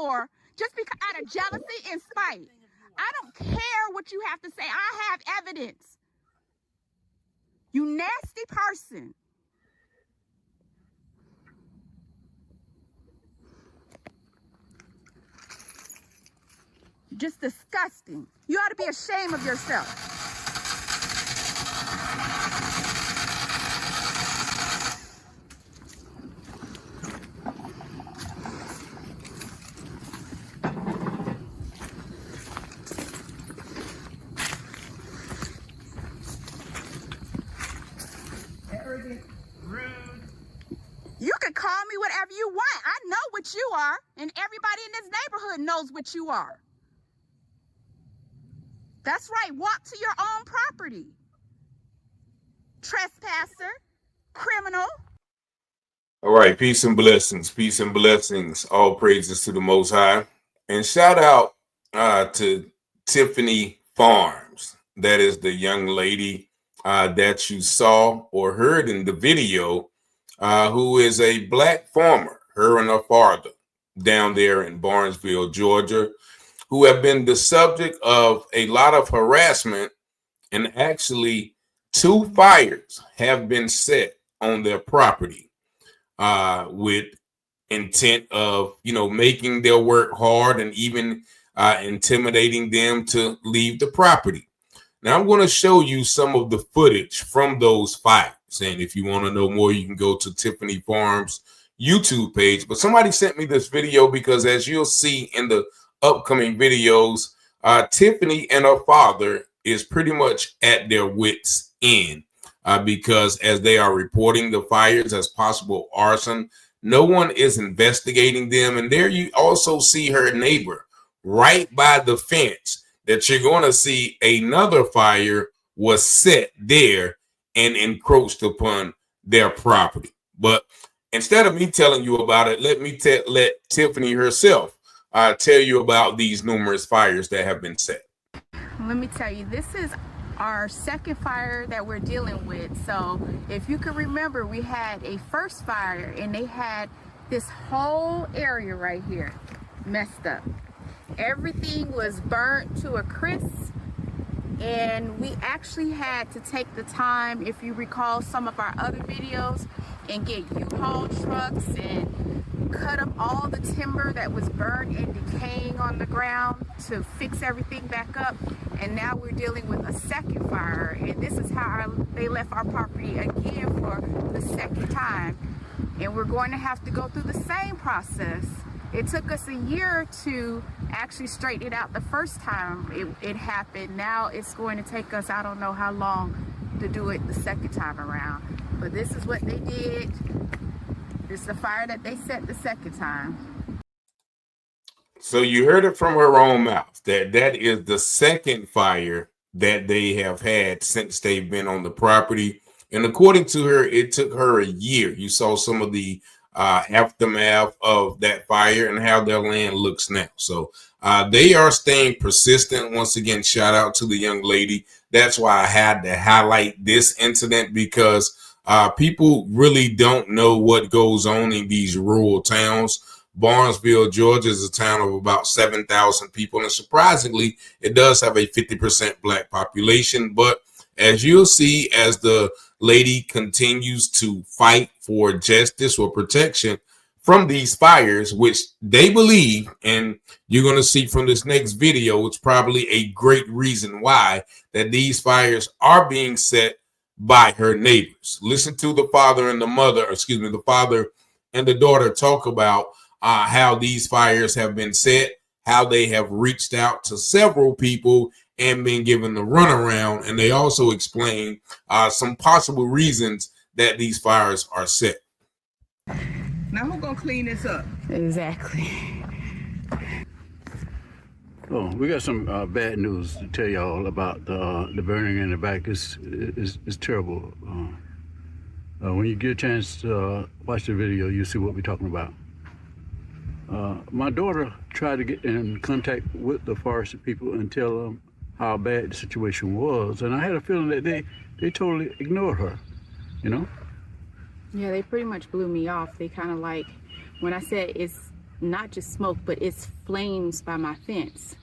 for just because out of jealousy and spite. I don't care what you have to say. I have evidence. You nasty person. Just disgusting. You ought to be ashamed of yourself. Arrogant, rude. You can call me whatever you want. I know what you are, and everybody in this neighborhood knows what you are. That's right. Walk to your own property. Trespasser, criminal. All right, peace and blessings, peace and blessings. All praises to the Most High. And shout out to Tiffany Farms. That is the young lady that you saw or heard in the video, who is a black farmer, her and her father, down there in Barnesville, Georgia, who have been the subject of a lot of harassment, and actually 2 fires have been set on their property with intent of, making their work hard and even intimidating them to leave the property. Now, I'm going to show you some of the footage from those fires. And if you want to know more, you can go to Tiffany Farms YouTube page. But somebody sent me this video because, as you'll see in the upcoming videos, Tiffany and her father is pretty much at their wits' end because as they are reporting the fires as possible arson, no one is investigating them. And there you also see her neighbor right by the fence that you're going to see another fire was set there and encroached upon their property. But instead of me telling you about it, let Tiffany herself tell you about these numerous fires that have been set. Let me tell you, this is our second fire that we're dealing with. So if you can remember, we had a first fire and they had this whole area right here messed up. Everything was burnt to a crisp, and we actually had to take the time, if you recall some of our other videos, and get U-Haul trucks and cut up all the timber that was burned and decaying on the ground to fix everything back up. And now we're dealing with a second fire, and this is how they left our property again for the second time, and we're going to have to go through the same process. It took us a year to actually straighten it out the first time it happened. Now it's going to take us, I don't know how long, to do it the second time around. But this is what they did. This is the fire that they set the second time. So you heard it from her own mouth that is the second fire that they have had since they've been on the property. And according to her, it took her a year. You saw some of the aftermath of that fire and how their land looks now. So they are staying persistent. Once again, shout out to the young lady. That's why I had to highlight this incident, because people really don't know what goes on in these rural towns. Barnesville, Georgia is a town of about 7,000 people. And surprisingly, it does have a 50% black population. But as you'll see, as the lady continues to fight for justice or protection from these fires, which they believe, and you're going to see from this next video, it's probably a great reason why that these fires are being set by her neighbors. Listen to the father and the mother, the father and the daughter talk about how these fires have been set, how they have reached out to several people and been given the runaround. And they also explain some possible reasons that these fires are set. Now who's gonna clean this up? Exactly. Oh, we got some bad news to tell y'all about the burning in the back. It's terrible. When you get a chance to watch the video, you'll see what we're talking about. My daughter tried to get in contact with the forest people and tell them how bad the situation was, and I had a feeling that they totally ignored her, Yeah, they pretty much blew me off. They kind of like, when I said it's not just smoke, but it's flames by my fence.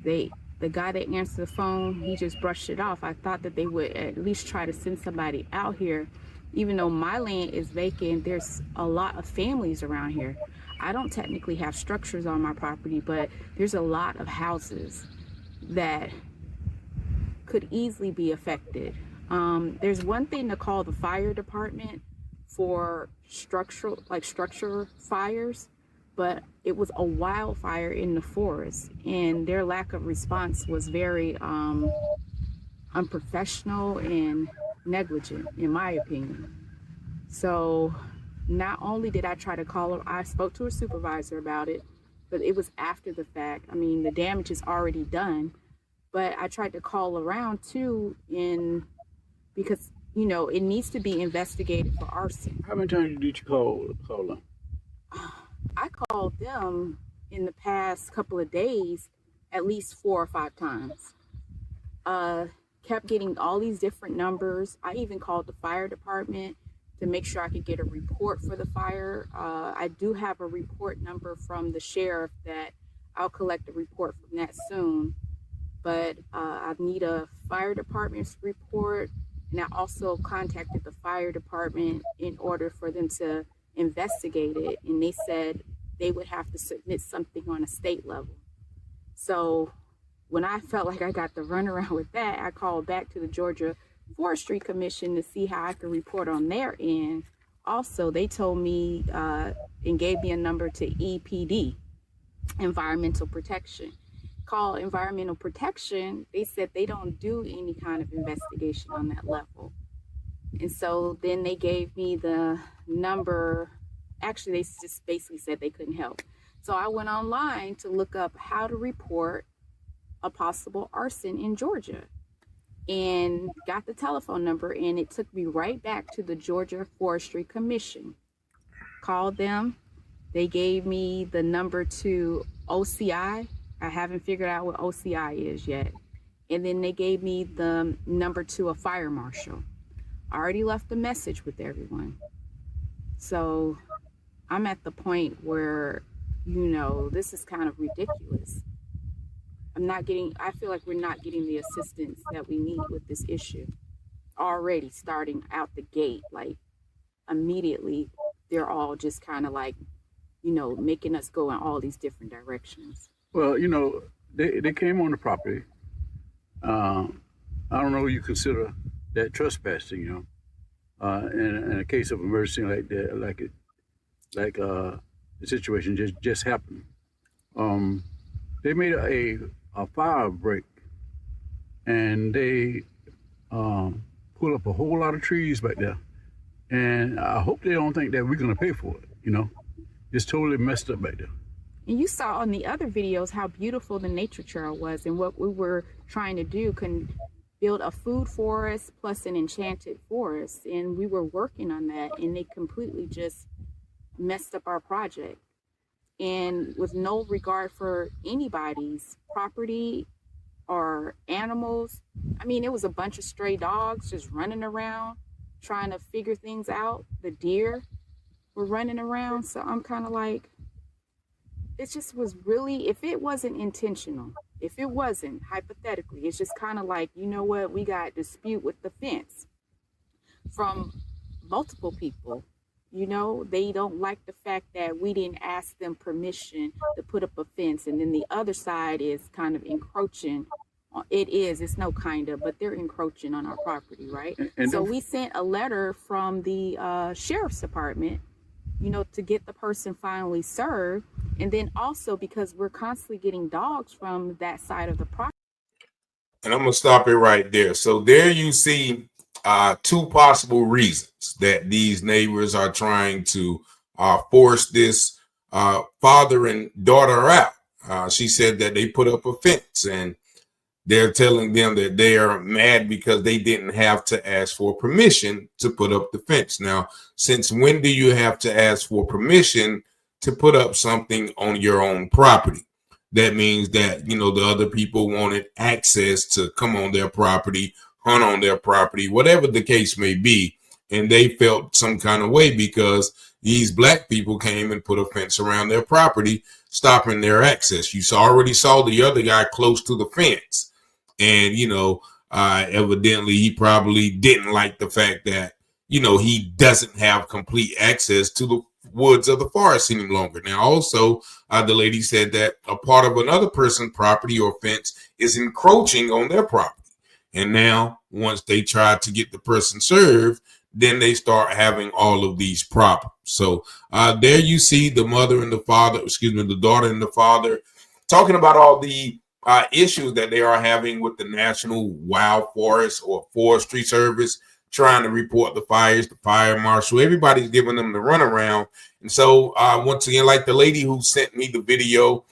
The guy that answered the phone, he just brushed it off. I thought that they would at least try to send somebody out here. Even though my land is vacant, there's a lot of families around here. I don't technically have structures on my property, but there's a lot of houses that could easily be affected. There's one thing to call the fire department for structure fires, but it was a wildfire in the forest, and their lack of response was very unprofessional and negligent, in my opinion. So not only did I try to call her, I spoke to a supervisor about it, but it was after the fact. I mean, the damage is already done, but I tried to call around too, because you know it needs to be investigated for arson. How many times did you call them? I called them in the past couple of days at least 4 or 5 times. Kept getting all these different numbers. I even called the fire department to make sure I could get a report for the fire. I do have a report number from the sheriff that I'll collect a report from that soon. But I need a fire department's report, and I also contacted the fire department in order for them to investigate it, and they said they would have to submit something on a state level. So when I felt like I got the runaround with that, I called back to the Georgia Forestry Commission to see how I could report on their end. Also, they told me and gave me a number to EPD, Environmental Protection. Call Environmental Protection, they said they don't do any kind of investigation on that level. And so then they gave me the number. Actually, they just basically said they couldn't help. So I went online to look up how to report a possible arson in Georgia and got the telephone number, and it took me right back to the Georgia Forestry Commission. Called them. They gave me the number to OCI. I haven't figured out what OCI is yet. And then they gave me the number to a fire marshal. I already left a message with everyone. So I'm at the point where, you know, this is kind of ridiculous. I feel like we're not getting the assistance that we need with this issue. Already starting out the gate, like immediately, they're all just kind of like, you know, making us go in all these different directions. Well, you know, they came on the property. I don't know, you consider that trespassing, you know, in a case of emergency like that, the situation just happened. They made a fire break, and they pulled up a whole lot of trees back there. And I hope they don't think that we're gonna pay for it, you know. It's totally messed up back there. And you saw on the other videos how beautiful the nature trail was, and what we were trying to do can build a food forest plus an enchanted forest. And we were working on that, and they completely just messed up our project. And with no regard for anybody's property or animals. I mean, it was a bunch of stray dogs just running around trying to figure things out. The deer were running around. So I'm kind of like, it just was really, if it wasn't intentional, if it wasn't, hypothetically, it's just kind of like, you know what, we got dispute with the fence from multiple people. You know, they don't like the fact that we didn't ask them permission to put up a fence, and then the other side is kind of encroaching. It's no kind of, but they're encroaching on our property, right? And so we sent a letter from the sheriff's department, you know, to get the person finally served. And then also because we're constantly getting dogs from that side of the property. And I'm going to stop it right there. So there you see 2 possible reasons that these neighbors are trying to force this father and daughter out. She said that they put up a fence, and they're telling them that they are mad because they didn't have to ask for permission to put up the fence. Now, since when do you have to ask for permission to put up something on your own property? That means that, you know, the other people wanted access to come on their property, hunt on their property, whatever the case may be. And they felt some kind of way because these black people came and put a fence around their property, stopping their access. You already saw the other guy close to the fence. And, evidently he probably didn't like the fact that, he doesn't have complete access to the woods of the forest any longer. Now, also, the lady said that a part of another person's property or fence is encroaching on their property. And now, once they try to get the person served, then they start having all of these problems. So there you see the mother and the father, the daughter and the father talking about all the issues that they are having with the National Wild Forest or Forestry Service, trying to report the fires, the fire marshal, everybody's giving them the runaround. And so once again, like the lady who sent me the video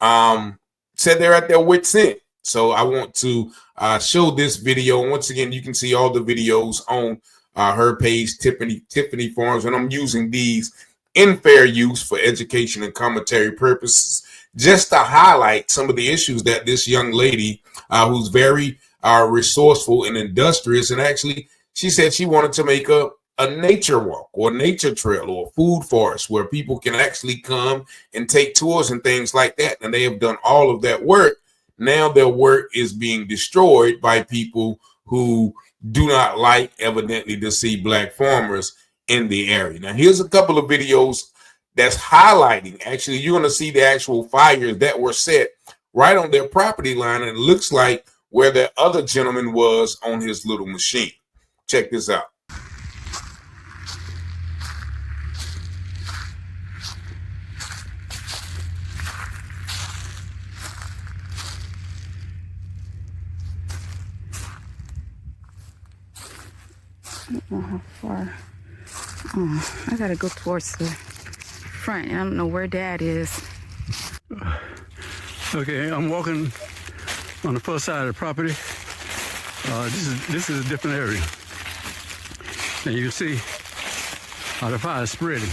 said they're at their wit's end. So I want to show this video. Once again, you can see all the videos on her page, Tiffany Farms, and I'm using these in fair use for education and commentary purposes, just to highlight some of the issues that this young lady, who's very resourceful and industrious, and actually she said she wanted to make a nature walk or nature trail or food forest where people can actually come and take tours and things like that. And they have done all of that work. Now their work is being destroyed by people who do not like, evidently, to see black farmers in the area. Now, here's a couple of videos that's highlighting. Actually, you're going to see the actual fires that were set right on their property line. And it looks like where the other gentleman was on his little machine. Check this out. I don't know how far. I gotta go towards the front. I don't know where Dad is. Okay, I'm walking on the first side of the property. This is a different area. And you can see how the fire is spreading.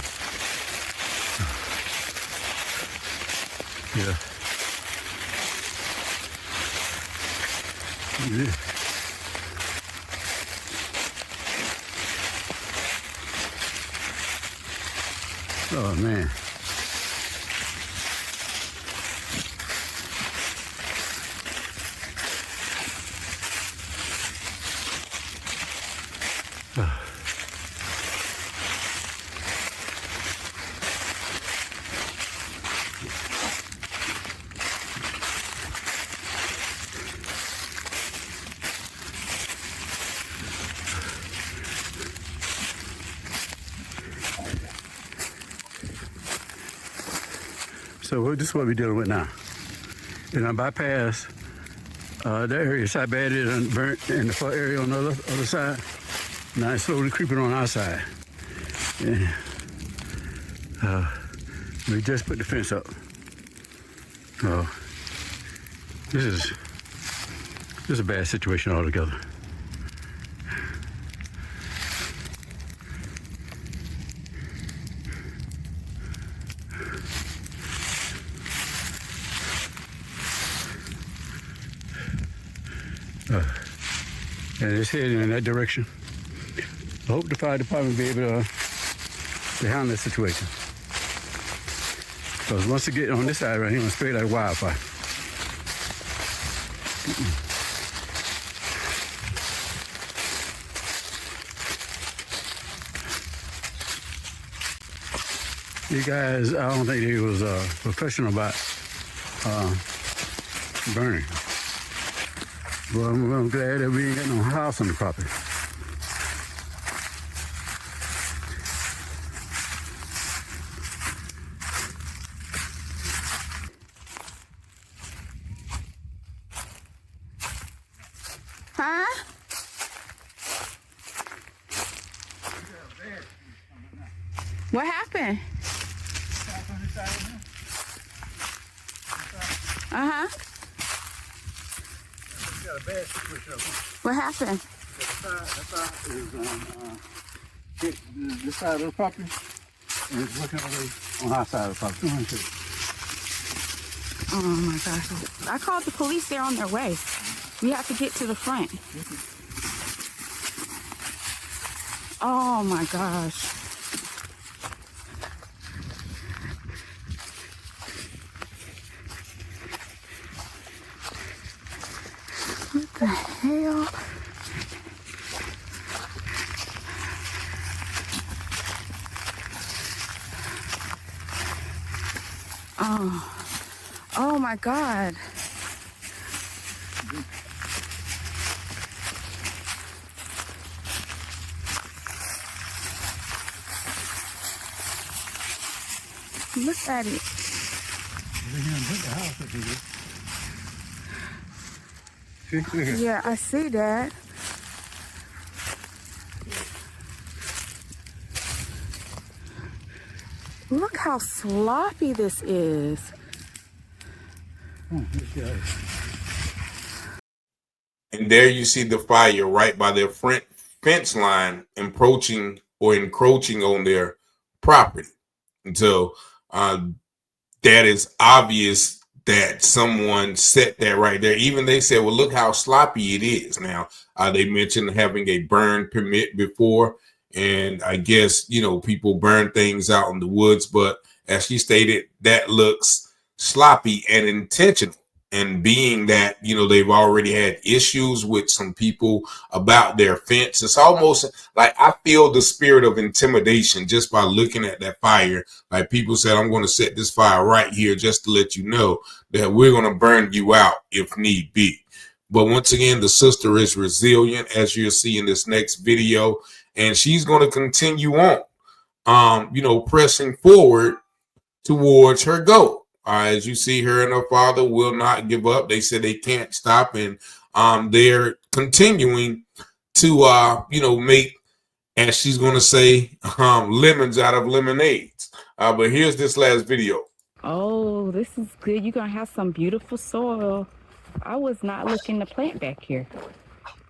Yeah. Yeah. Oh man. So this is what we're dealing with now. And I bypass that area, so bad it is burnt in the far area on the other side. Now it's slowly creeping on our side. And we just put the fence up. This is a bad situation altogether. And it's heading in that direction. I hope the fire department will be able to handle this situation. Because once it gets on this side right here, it's straight like wildfire. These guys, I don't think they was professional about burning. Well, I'm glad that we ain't got no house on the property. Huh? What happened? Uh-huh. Got a bad situation. What happened? The fire is on this side of the property, and it's looking over on our side of the property. Oh my gosh. I called the police, they're on their way. We have to get to the front. Oh my gosh. hell? Oh my God. Look at it. Yeah, I see that. Look how sloppy this is. And there you see the fire right by their front fence line encroaching on their property. And so that is obvious that someone set that right there. Even they said, well, look how sloppy it is. Now, they mentioned having a burn permit before. And I guess, people burn things out in the woods. But as she stated, that looks sloppy and intentional. And being that, they've already had issues with some people about their fence, it's almost like I feel the spirit of intimidation just by looking at that fire. Like people said, I'm going to set this fire right here just to let you know that we're going to burn you out if need be. But once again, the sister is resilient, as you'll see in this next video, and she's going to continue on, pressing forward towards her goal. As you see, her and her father will not give up. They said they can't stop, and they're continuing to, make, as she's going to say, lemons out of lemonades. But here's this last video. Oh, this is good. You're going to have some beautiful soil. I was not looking to plant back here.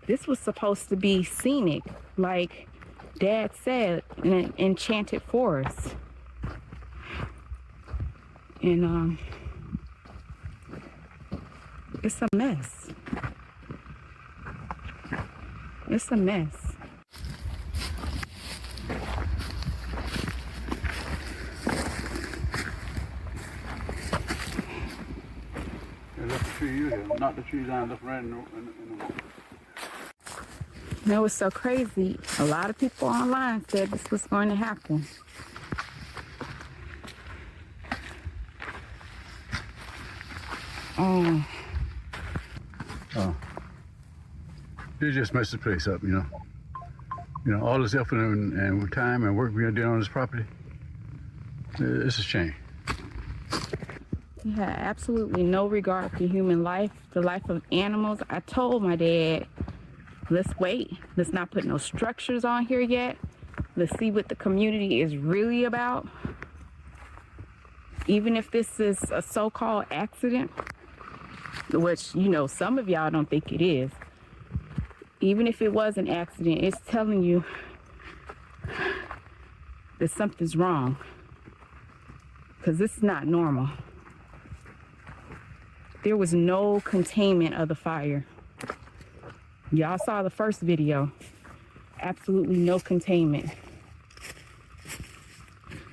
This was supposed to be scenic, like Dad said, in an enchanted forest. And it's a mess. It's a mess. That's the tree you have, not the trees I left right in the You know, it's so crazy. A lot of people online said this was going to happen. Oh. They just messed the place up, all this effort and time and work we did on this property. It's a shame. He had absolutely no regard for human life, the life of animals. I told my dad, let's wait. Let's not put no structures on here yet. Let's see what the community is really about. Even if this is a so-called accident, which, some of y'all don't think it is. Even if it was an accident, it's telling you that something's wrong. Because this is not normal. There was no containment of the fire. Y'all saw the first video. Absolutely no containment.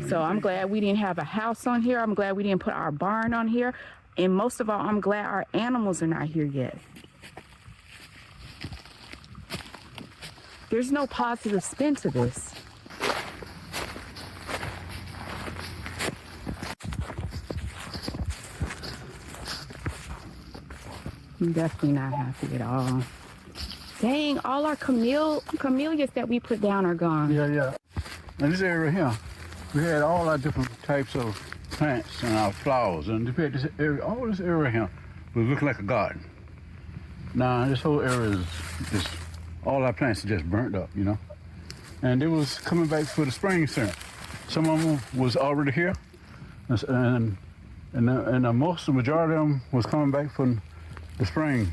So I'm glad we didn't have a house on here. I'm glad we didn't put our barn on here. And most of all, I'm glad our animals are not here yet. There's no positive spin to this. I'm definitely not happy at all. Dang, all our camellias that we put down are gone. Yeah. And this area here, we had all our different types of plants and our flowers, and this area, all this area here was looking like a garden. Now this whole area is just, all our plants are just burnt up, And they was coming back for the spring soon. Some of them was already here, and the majority of them was coming back from the spring.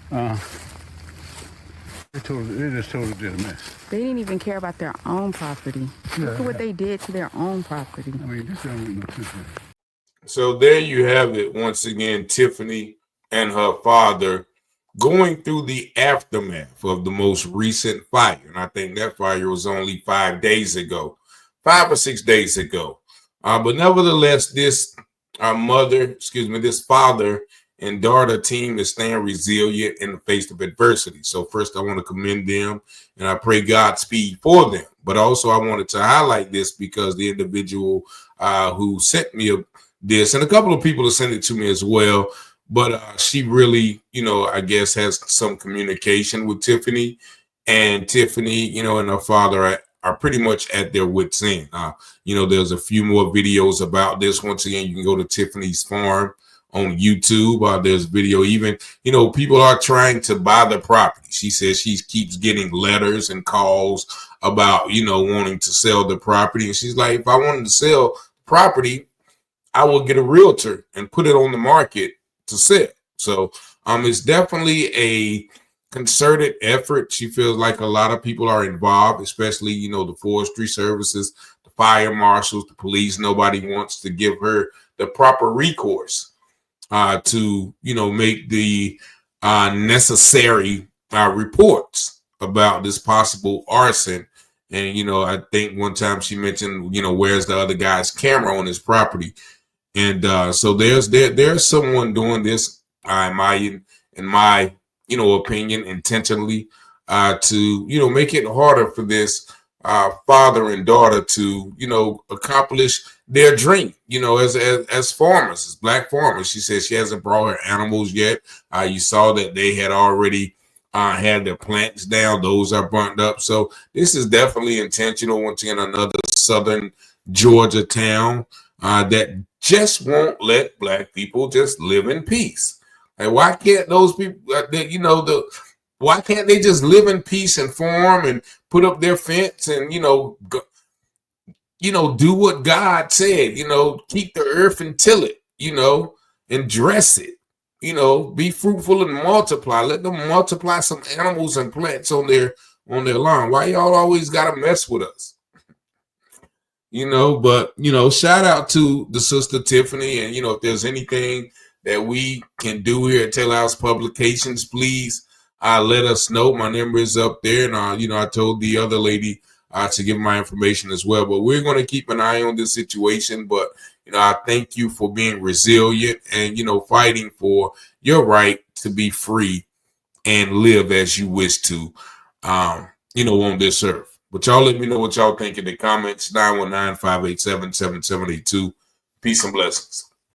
They just totally did a mess. They didn't even care about their own property. Look at what they did to their own property. I mean, this don't make no sense. So there you have it. Once again, Tiffany and her father going through the aftermath of the most recent fire. And I think that fire was only 5 days ago, 5 or 6 days ago. But nevertheless, this father and daughter team is staying resilient in the face of adversity. So first, I want to commend them, and I pray Godspeed for them. But also, I wanted to highlight this because the individual who sent me this, and a couple of people have sent it to me as well, but she really, I guess has some communication with Tiffany, and Tiffany, and her father are pretty much at their wits' end. There's a few more videos about this. Once again, you can go to Tiffany's farm on YouTube. There's video. Even, people are trying to buy the property. She says she keeps getting letters and calls about, wanting to sell the property. And she's like, if I wanted to sell property, I will get a realtor and put it on the market to sell. So it's definitely a concerted effort. She feels like a lot of people are involved, especially, the forestry services, the fire marshals, the police. Nobody wants to give her the proper recourse to, make the necessary reports about this possible arson. And, I think one time she mentioned, where's the other guy's camera on his property? And so there's someone doing this, in my opinion, intentionally to, make it harder for this father and daughter to, accomplish their dream, as farmers, as Black farmers. She says she hasn't brought her animals yet. You saw that they had already had their plants down. Those are burnt up. So this is definitely intentional. Once again, another southern Georgia town that just won't let Black people just live in peace. And why can't those people, why can't they just live in peace and farm and put up their fence and, do what God said, keep the earth and till it, and dress it, be fruitful and multiply. Let them multiply some animals and plants on their lawn. Why y'all always got to mess with us? But, shout out to the sister Tiffany. And, if there's anything that we can do here at Taylor House Publications, please let us know. My number is up there. And, I told the other lady to give my information as well. But we're going to keep an eye on this situation. But, I thank you for being resilient and, fighting for your right to be free and live as you wish to, on this earth. But y'all let me know what y'all think in the comments. 919-587-7782. Peace and blessings.